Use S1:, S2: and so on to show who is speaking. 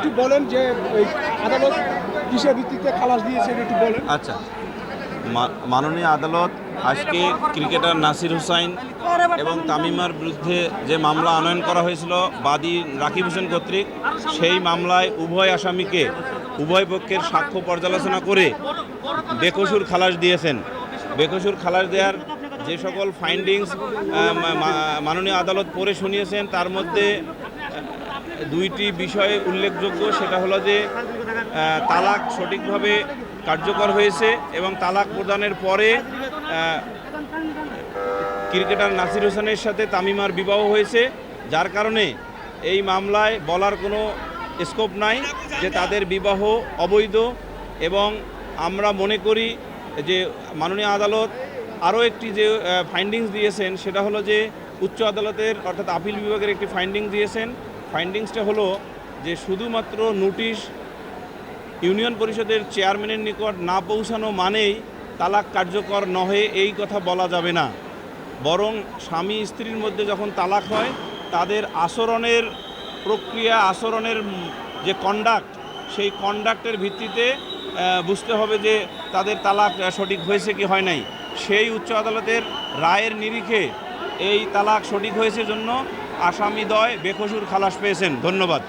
S1: একটু বলেন যে এই আদালত কিসের ভিত্তিতে খালাস দিয়েছে একটু বলেন।
S2: আচ্ছা, মাননীয় আদালত আজকে ক্রিকেটার নাসির হুসাইন এবং তামিমার বিরুদ্ধে যে মামলা আনয়ন করা হয়েছিল বাদী রাকিব হোসেন কর্তৃক, সেই মামলায় উভয় আসামিকে উভয় পক্ষের সাক্ষ্য পর্যালোচনা করে বেকসুর খালাস দিয়েছেন। বেকসুর খালাস দেওয়ার যে সকল ফাইন্ডিংস মাননীয় আদালত পড়ে শুনিয়েছেন, তার মধ্যে দুইটি বিষয়ে উল্লেখযোগ্য। সেটা হলো যে তালাক সঠিকভাবে কার্যকর হয়েছে এবং তালাক প্রদানের পরে ক্রিকেটার নাসির হোসেনের সাথে তামিমার বিবাহ হয়েছে, যার কারণে এই মামলায় বলার কোনো স্কোপ নাই যে তাদের বিবাহ অবৈধ। এবং আমরা মনে করি যে মাননীয় আদালত আরও একটি যে ফাইন্ডিংস দিয়েছেন, সেটা হলো যে উচ্চ আদালতের অর্থাৎ আপিল বিভাগের একটি ফাইন্ডিংস দিয়েছেন। ফাইন্ডিংসটা হলো যে শুধুমাত্র নোটিশ ইউনিয়ন পরিষদের চেয়ারম্যানের নিকট না পৌঁছানো মানেই তালাক কার্যকর নহে, এই কথা বলা যাবে না। বরং স্বামী স্ত্রীর মধ্যে যখন তালাক হয়, তাদের আচরণের প্রক্রিয়া, আচরণের যে কন্ডাক্ট, সেই কন্ডাক্টের ভিত্তিতে বুঝতে হবে যে তাদের তালাক সঠিক হয়েছে কি হয় নাই। সেই উচ্চ আদালতের রায়ের নিরিখে এই তালাক সঠিক হয়েছে জন্য আসামিদ্বয় বেকসুর খালাস পেয়েছেন। ধন্যবাদ।